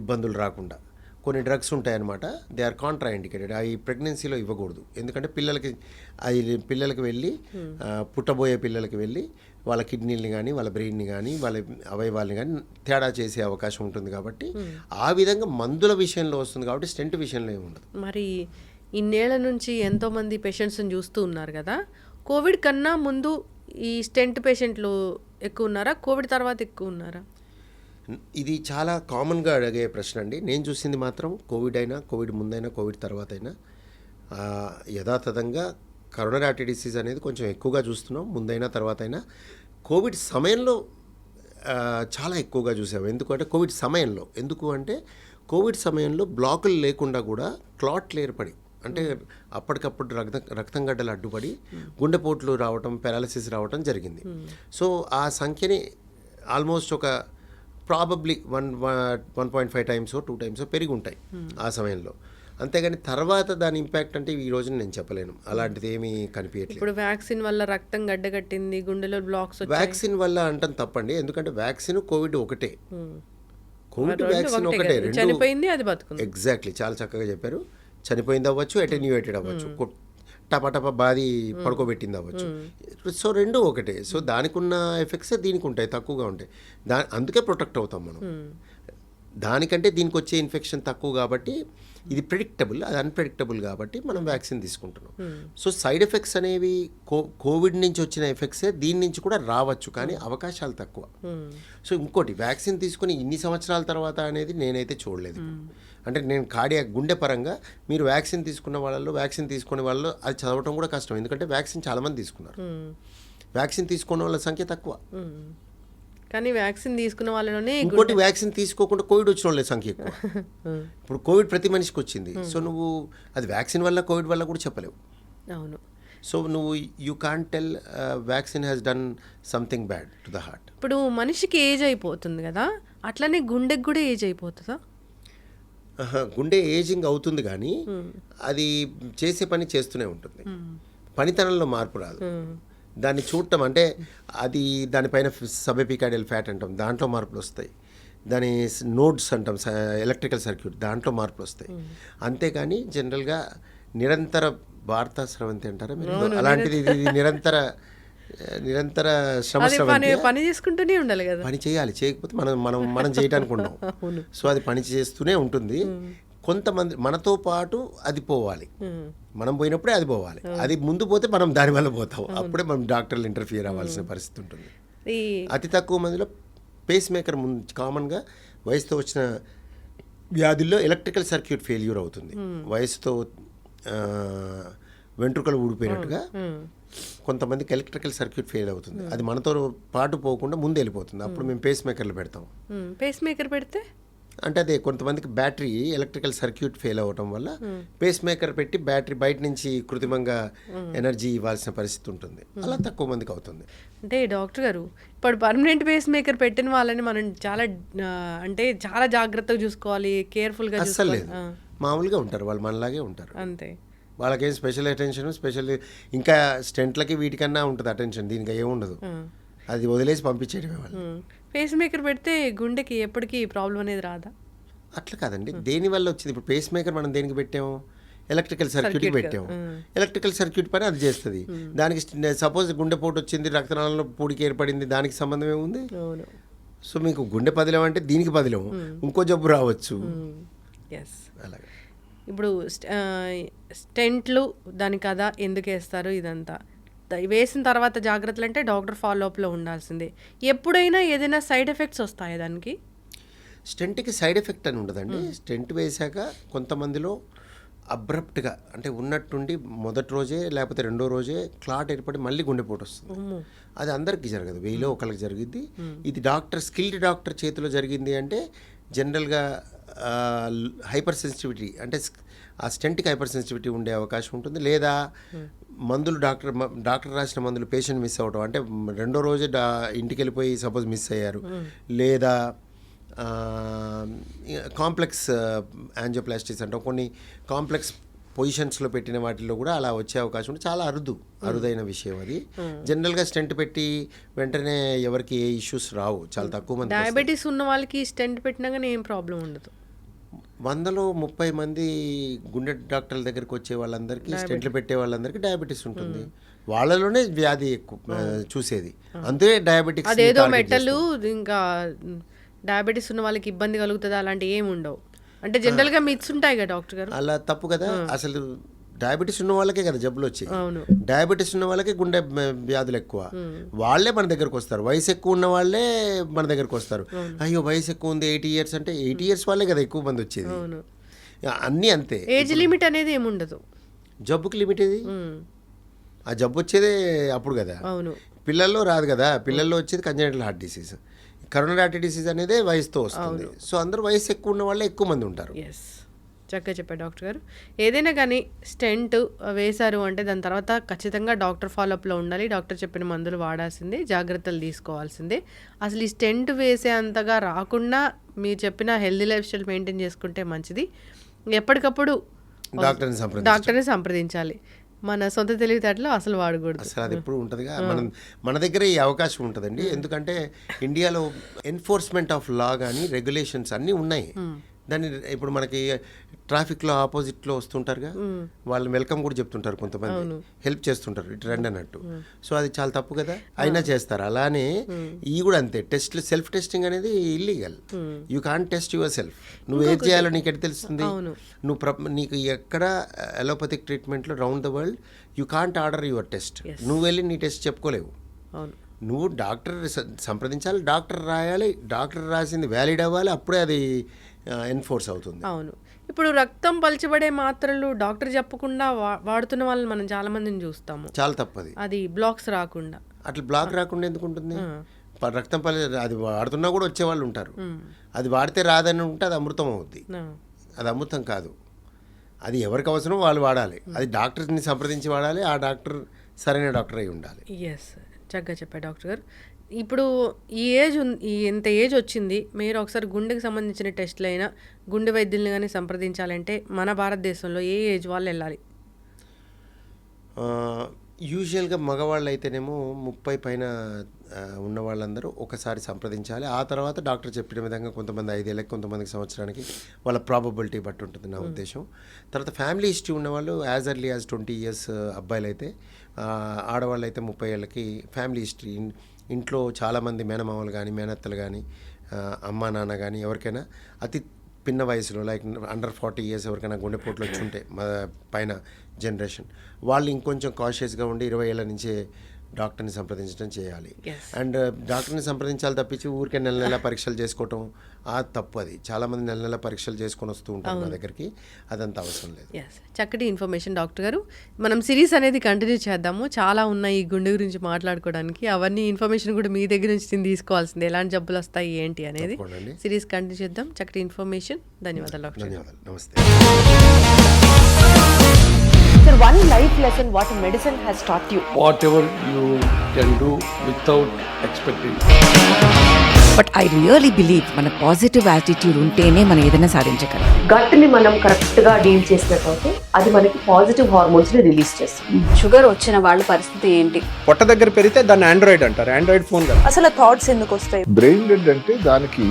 ఇబ్బందులు రాకుండా కొన్ని డ్రగ్స్ ఉంటాయన్నమాట, దే ఆర్ కాంట్రా ఇండికేటెడ్. అవి ప్రెగ్నెన్సీలో ఇవ్వకూడదు, ఎందుకంటే పిల్లలకి వెళ్ళి పుట్టబోయే పిల్లలకి వెళ్ళి వాళ్ళ కిడ్నీని కానీ వాళ్ళ బ్రెయిన్ని కానీ వాళ్ళ అవయవాల్ని కానీ తేడా చేసే అవకాశం ఉంటుంది. కాబట్టి ఆ విధంగా మందుల విషయంలో వస్తుంది, కాబట్టి స్టెంట్ విషయంలో ఏమి ఉండదు. మరి ఇన్నేళ్ల నుంచి ఎంతోమంది పేషెంట్స్ని చూస్తూ ఉన్నారు కదా, కోవిడ్ కన్నా ముందు ఈ స్టెంట్ పేషెంట్లు ఎక్కువ ఉన్నారా, కోవిడ్ తర్వాత ఎక్కువ ఉన్నారా? ఇది చాలా కామన్గా అడిగే ప్రశ్న అండి. నేను చూసింది మాత్రం కోవిడ్ అయినా, కోవిడ్ ముందైనా, కోవిడ్ తర్వాత అయినా యథాతథంగా కరోనరీ ఆర్టరీ డిసీజ్ అనేది కొంచెం ఎక్కువగా చూస్తున్నాం, ముందైనా తర్వాత అయినా. కోవిడ్ సమయంలో చాలా ఎక్కువగా చూసాము. ఎందుకంటే కోవిడ్ సమయంలో, ఎందుకు అంటే కోవిడ్ సమయంలో బ్లాకులు లేకుండా కూడా క్లాట్లు ఏర్పడి, అంటే అప్పటికప్పుడు రక్తం గడ్డలు అడ్డుపడి గుండెపోట్లు రావటం, పారాలసిస్ రావటం జరిగింది. సో ఆ సంఖ్యని ఆల్మోస్ట్ ఒక ప్రాబబ్లీ 1.5 టైమ్స్ 2 టైమ్స్ పెరిగి ఉంటాయి ఆ సమయంలో. అంతేగాని తర్వాత దాని ఇంపాక్ట్ అంటే ఈ రోజున నేను చెప్పలేను, అలాంటిది ఏమీ కనిపించట్లేదు. ఇప్పుడు వ్యాక్సిన్ వల్ల రక్తం గడ్డగట్టింది, గుండెలో బ్లాక్స్, వ్యాక్సిన్ వల్ల అంటాం తప్పండి, ఎందుకంటే వ్యాక్సిన్ కోవిడ్ ఒకటే, కోవిడ్ వ్యాక్సిన్ ఒకటే, చనిపోయింది, అది బతుకుంది. ఎగ్జాక్ట్లీ, చాలా చక్కగా చెప్పారు. చనిపోయింది అవ్వచ్చు, అటెన్యూయేటెడ్ అవ్వచ్చు, టపటప బాది పడుకోబెట్టింది అవ్వచ్చు. సో రెండు ఒకటే. సో దానికి ఉన్న ఎఫెక్ట్స్ దీనికి ఉంటాయి, తక్కువగా ఉంటాయి. అందుకే ప్రొటెక్ట్ అవుతాం మనం. దానికంటే దీనికి వచ్చే ఇన్ఫెక్షన్ తక్కువ కాబట్టి ఇది ప్రెడిక్టబుల్, అది అన్ప్రెడిక్టబుల్ కాబట్టి మనం వ్యాక్సిన్ తీసుకుంటున్నాం. సో సైడ్ ఎఫెక్ట్స్ అనేవి కోవిడ్ నుంచి వచ్చిన ఎఫెక్ట్సే దీని నుంచి కూడా రావచ్చు, కానీ అవకాశాలు తక్కువ. సో ఇంకోటి, వ్యాక్సిన్ తీసుకుని ఇన్ని సంవత్సరాల తర్వాత అనేది నేనైతే చూడలేదు. అంటే నేను గుండె పరంగా మీరు వ్యాక్సిన్ తీసుకున్న వాళ్ళలో, వ్యాక్సిన్ తీసుకునే వాళ్ళలో అది చదవటం కూడా కష్టం, ఎందుకంటే వ్యాక్సిన్ చాలామంది తీసుకున్నారు, వ్యాక్సిన్ తీసుకున్న వాళ్ళ సంఖ్య తక్కువ. కానీ వ్యాక్సిన్ తీసుకున్న వాళ్ళలోనే ఇంకోటి, వ్యాక్సిన్ తీసుకోకుండా కోవిడ్ వచ్చిన వాళ్ళ సంఖ్య ఎక్కువ. ఇప్పుడు కోవిడ్ ప్రతి మనిషికి వచ్చింది, సో నువ్వు అది వ్యాక్సిన్ వల్ల కోవిడ్ వల్ల కూడా చెప్పలేవు. అవును. సో నువ్వు you can't tell vaccine has done something bad to the heart. ఇప్పుడు మనిషికి ఏజ్ అయిపోతుంది కదా, అట్లనే గుండెకి కూడా ఏజ్ అయిపోతుందా? గుండె ఏజింగ్ అవుతుంది, కానీ అది చేసే పని చేస్తూనే ఉంటుంది, పనితనంలో మార్పు రాదు. దాన్ని చూడటం అంటే అది దానిపైన సబెపికాడియల్ ఫ్యాట్ అంటాం, దాంట్లో మార్పులు వస్తాయి. దాని నోడ్స్ అంటాం, ఎలక్ట్రికల్ సర్క్యూట్, దాంట్లో మార్పులు వస్తాయి. అంతేకాని జనరల్గా నిరంతర భారత స్రవంతి అంటారా మీరు, అలాంటిది ఇది నిరంతర శ్రమ స్రవంతి. పని చేసుకుంటూనే ఉండాలి కదా, పని చేయాలి, చేయకపోతే మనం చేయడానికి ఉన్నాం. సో అది పని చేస్తూనే ఉంటుంది. కొంతమంది మనతో పాటు అది పోవాలి, మనం పోయినప్పుడే అది పోవాలి. అది ముందు పోతే మనం దానివల్ల పోతాం, అప్పుడే మనం డాక్టర్లు ఇంటర్ఫియర్ అవ్వాల్సిన పరిస్థితి ఉంటుంది. అతి తక్కువ మందిలో పేస్ మేకర్ కామన్గా వయసుతో వచ్చిన వ్యాధుల్లో ఎలక్ట్రికల్ సర్క్యూట్ ఫెయిల్యూర్ అవుతుంది. వయసుతో వెంట్రుకలు ఊడిపోయినట్టుగా కొంతమందికి ఎలక్ట్రికల్ సర్క్యూట్ ఫెయిల్ అవుతుంది. అది మనతో పాటు పోకుండా ముందు వెళ్ళిపోతుంది. అప్పుడు మేము పేస్ మేకర్లు పెడతాం. పేస్ మేకర్ పెడితే అంటే అదే కొంతమందికి బ్యాటరీ ఎలక్ట్రికల్ సర్క్యూట్ ఫెయిల్ అవ్వటం వల్ల పేస్ మేకర్ పెట్టి బ్యాటరీ బయట నుంచి కృత్రిమంగా ఎనర్జీ ఇవ్వాల్సిన పరిస్థితి ఉంటుంది. అలా తక్కువ మందికి అవుతుంది. అంటే డాక్టర్ గారు, ఇప్పుడు పర్మనెంట్ పేస్ మేకర్ పెట్టిన వాళ్ళని మనం చాలా జాగ్రత్తగా చూసుకోవాలి, కేర్ఫుల్గా అస్సలు లేదు. మామూలుగా ఉంటారు వాళ్ళు, మనలాగే ఉంటారు అంతే. వాళ్ళకేం స్పెషల్ అటెన్షన్, ఇంకా స్టెంట్లకి వీటికన్నా ఉంటుంది అటెన్షన్, దీనికి ఏముండదు. అది వదిలేసి పంపించేయడమే వాళ్ళు. పేస్ మేకర్ పెడితే గుండెకి ఎప్పటికీ ప్రాబ్లం అనేది రాదా? అట్లా కాదండి, దేనివల్ల వచ్చింది. ఇప్పుడు పేస్ మేకర్ మనం దేనికి పెట్టాము, ఎలక్ట్రికల్ సర్క్యూట్కి పెట్టాము. ఎలక్ట్రికల్ సర్క్యూట్ పని అది చేస్తుంది. దానికి సపోజ్ గుండెపోటు వచ్చింది, రక్తనాళంలో పూడికి ఏర్పడింది, దానికి సంబంధం ఏముంది? సో మీకు గుండె పదిలం అంటే దీనికి పదిలం, ఇంకో జబ్బు రావచ్చు. అలాగే ఇప్పుడు స్టెంట్లు దాని కదా ఎందుకు వేస్తారు, ఇదంతా వేసిన తర్వాత జాగ్రత్తలు అంటే డాక్టర్ ఫాలోఅప్లో ఉండాల్సిందే. ఎప్పుడైనా ఏదైనా సైడ్ ఎఫెక్ట్స్ వస్తాయా దానికి? స్టెంట్కి సైడ్ ఎఫెక్ట్ అని ఉండదండి. స్టెంట్ వేశాక కొంతమందిలో అబ్రప్ట్గా అంటే ఉన్నట్టుండి మొదటి రోజే లేకపోతే రెండో రోజే క్లాట్ ఏర్పడి మళ్ళీ గుండెపోటు వస్తుంది. అది అందరికీ జరగదు, 1000లో ఒకరికి జరిగింది. ఇది స్కిల్డ్ డాక్టర్ చేతిలో జరిగింది అంటే జనరల్గా హైపర్ సెన్సిటివిటీ అంటే ఆ స్టెంట్కి హైపర్ సెన్సిటివిటీ ఉండే అవకాశం ఉంటుంది. లేదా మందులు డాక్టర్ రాసిన మందులు పేషెంట్ మిస్ అవ్వడం, అంటే రెండో రోజే ఇంటికి వెళ్ళిపోయి సపోజ్ మిస్ అయ్యారు. లేదా కాంప్లెక్స్ యాంజియోప్లాస్టిస్ అంటాం, కొన్ని కాంప్లెక్స్ పొజిషన్స్లో పెట్టిన వాటిల్లో కూడా అలా వచ్చే అవకాశం ఉంటుంది. చాలా అరుదైన విషయం అది. జనరల్గా స్టెంట్ పెట్టి వెంటనే ఎవరికి ఏ ఇష్యూస్ రావు, చాలా తక్కువ మంది. డయాబెటీస్ ఉన్న వాళ్ళకి స్టెంట్ పెట్టినా కానీ ఏం ప్రాబ్లం ఉండదు. 100లో 30 మంది గుండె డాక్టర్ల దగ్గరికి వచ్చే వాళ్ళందరికీ, స్టెంట్లు పెట్టే వాళ్ళందరికీ డయాబెటీస్ ఉంటుంది. వాళ్ళలోనే వ్యాధి ఎక్కువ చూసేది, అందుకే డయాబెటిక్స్. అదేదో మెటల్ ఇంకా డయాబెటీస్ ఉన్న వాళ్ళకి ఇబ్బంది కలుగుతుంది అలాంటివి ఏమి ఉండవు. అంటే జనరల్గా మిత్స్ ఉంటాయి కదా డాక్టర్ గారు, అలా తప్పు కదా. అసలు డయాబెటీస్ ఉన్న వాళ్ళకే కదా జబ్బులు వచ్చాయి. డయాబెటీస్ ఉన్న వాళ్ళకే గుండె వ్యాధులు ఎక్కువ, వాళ్ళే మన దగ్గరకు వస్తారు. వయసు ఎక్కువ ఉన్న వాళ్ళే మన దగ్గరకు వస్తారు. అయ్యో వయసు ఎక్కువ ఉంది 80 years అంటే 80 years వాళ్ళే కదా ఎక్కువ మంది వచ్చేది. అన్నీ అంతే. ఏజ్ లిమిట్ అనేది ఏముండదు జబ్బుకి. లిమిట్ ఏది? ఆ జబ్బు వచ్చేదే అప్పుడు కదా, పిల్లల్లో రాదు కదా. పిల్లల్లో వచ్చేది congenital heart disease, coronary artery disease అనేది వయసుతో వస్తుంది. సో అందరూ వయసు ఎక్కువ ఉన్న వాళ్ళే ఎక్కువ మంది ఉంటారు. చక్కగా చెప్పారు డాక్టర్ గారు. ఏదైనా కానీ స్టెంట్ వేశారు అంటే దాని తర్వాత ఖచ్చితంగా డాక్టర్ ఫాలోఅప్లో ఉండాలి, డాక్టర్ చెప్పిన మందులు వాడాల్సిందే, జాగ్రత్తలు తీసుకోవాల్సిందే. అసలు ఈ స్టెంట్ వేసే అంతగా రాకుండా మీరు చెప్పిన హెల్దీ లైఫ్ స్టైల్ మెయింటైన్ చేసుకుంటే మంచిది. ఎప్పటికప్పుడు డాక్టర్ని సంప్రదించాలి. మన సొంత తెలివితేటలో అసలు వాడకూడదు. అసలు అది ఎప్పుడు ఉంటుందిగా, మన దగ్గర ఈ అవకాశం ఉంటుందండి. ఎందుకంటే ఇండియాలో ఎన్ఫోర్స్మెంట్ ఆఫ్ లా కానీ రెగ్యులేషన్స్ అన్నీ ఉన్నాయి. దాన్ని ఇప్పుడు మనకి ట్రాఫిక్లో ఆపోజిట్లో వస్తుంటారుగా, వాళ్ళు వెల్కమ్ కూడా చెప్తుంటారు, కొంతమంది హెల్ప్ చేస్తుంటారు, ఇటు రండి అన్నట్టు. సో అది చాలా తప్పు కదా, అయినా చేస్తారు. అలానే ఈ కూడా అంతే. సెల్ఫ్ టెస్టింగ్ అనేది illegal. You can't test yourself. నువ్వు ఏం చేయాలో నీకు ఎట్లా తెలుస్తుంది? నీకు ఎక్కడ అలోపతిక్ ట్రీట్మెంట్లో round the world you can't order your test. నువ్వు వెళ్ళి నీ టెస్ట్ చెప్పుకోలేవు. నువ్వు డాక్టర్ సంప్రదించాలి, డాక్టర్ రాయాలి, డాక్టర్ రాసింది వ్యాలిడ్ అవ్వాలి, అప్పుడే అది ఎన్ఫోర్స్ అవుతుంది. అవును. ఇప్పుడు రక్తం పలచబడే మాత్రలు డాక్టర్ చెప్పకుండా వాడుతున్న వాళ్ళని మనం చాలా మందిని చూస్తాము. చాలా తప్పది. అది బ్లాక్స్ రాకుండా. అట్లా బ్లాక్ రాకుండా ఎందుకు ఉంటుంది? రక్తం అది వాడుతున్నా కూడా వచ్చేవాళ్ళు ఉంటారు. అది వాడితే రాదని ఉంటే అది అమృతం అవుద్ది. అది అమృతం కాదు. అది ఎవరికి అవసరం వాళ్ళు వాడాలి. అది డాక్టర్ని సంప్రదించి వాడాలి. ఆ డాక్టర్ సరైన డాక్టర్ అయి ఉండాలి. చక్కగా చెప్పారు డాక్టర్ గారు. ఇప్పుడు ఎంత ఏజ్ వచ్చింది, మీరు ఒకసారి గుండెకి సంబంధించిన టెస్టులు అయినా గుండె వైద్యుల్ని కానీ సంప్రదించాలంటే మన భారతదేశంలో ఏ ఏజ్ వాళ్ళు వెళ్ళాలి? యూజువల్గా మగవాళ్ళు అయితేనేమో 30 పైన ఉన్న వాళ్ళందరూ ఒకసారి సంప్రదించాలి. ఆ తర్వాత డాక్టర్ చెప్పిన విధంగా కొంతమంది 5 ఏళ్ళకి, కొంతమందికి సంవత్సరానికి, వాళ్ళ ప్రాబబిలిటీ బట్టి ఉంటుంది నా ఉద్దేశం. తర్వాత ఫ్యామిలీ హిస్టరీ ఉన్నవాళ్ళు యాజ్ ఎర్లీ యాజ్ 20 ఇయర్స్ అబ్బాయిలు అయితే, ఆడవాళ్ళు అయితే 30 ఏళ్ళకి ఫ్యామిలీ హిస్టరీ, ఇంట్లో చాలామంది మేనమామలు కానీ, మేనత్తలు కానీ, అమ్మా నాన్న కానీ ఎవరికైనా అతి పిన్న వయసులో లైక్ అండర్ 40 ఇయర్స్ ఎవరికైనా గుండెపోట్లు వచ్చి ఉంటే పైన జనరేషన్ వాళ్ళు ఇంకొంచెం కాషియస్గా ఉండి 20 ఏళ్ళ నుంచే డాక్టర్ని సంప్రదించడం చేయాలి. అండ్ డాక్టర్ని సంప్రదించాలి తప్పించి ఊరికే నెల నెల పరీక్షలు చేసుకోవటం తప్పు. అది చాలామంది నెల నెల పరీక్షలు చేసుకొని వస్తూ ఉంటారు మా దగ్గరికి, అదంతా అవసరం లేదు. చక్కటి ఇన్ఫర్మేషన్ డాక్టర్ గారు. మనం సిరీస్ అనేది కంటిన్యూ చేద్దాము. చాలా ఉన్నాయి ఈ గుండె గురించి మాట్లాడుకోవడానికి. అవన్నీ ఇన్ఫర్మేషన్ కూడా మీ దగ్గర నుంచి తీసుకోవాల్సింది, ఎలాంటి జబ్బులు వస్తాయి ఏంటి అనేది. సిరీస్ కంటిన్యూ చేద్దాం. చక్కటి ఇన్ఫర్మేషన్. ధన్యవాదాలు డాక్టర్. ధన్యవాదాలు. నమస్తే. Sir, one life lesson what medicine has taught you. Whatever you can do without expecting. But I really believe మన పాజిటివ్ యాటిట్యూడ్ ఉంటేనే మనం ఏదైనా సాధించగలం. గట్ని మనం కరెక్ట్ గా డీల్ చేసినట్లయితే అది మనకి పాజిటివ్ హార్మోన్స్ ని రిలీజ్ చేస్తుంది. షుగర్ వచ్చిన వాళ్ళ పరిస్థితి ఏంటి? పొట్ట దగ్గర పెరిగితే దాన్ని ఆండ్రాయిడ్ అంటారు, ఆండ్రాయిడ్ ఫోన్ కదా. అసలు థాట్స్ ఎందుకు వస్తాయి? బ్రెయిన్ డెడ్ అంటే దానికి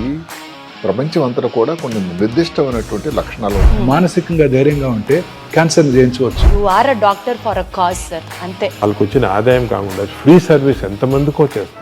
ప్రపంచం అంతా కూడా కొన్ని నిర్దిష్టమైనటువంటి లక్షణాలు ఉంటాయి. మానసికంగా ధైర్యంగా ఉంటే క్యాన్సర్ జయించవచ్చు. You are a doctor for a cause sir, అంతే. వాళ్ళకి వచ్చిన ఆదాయం కాకుండా ఫ్రీ సర్వీస్ ఎంతమందికో చేస్తారు.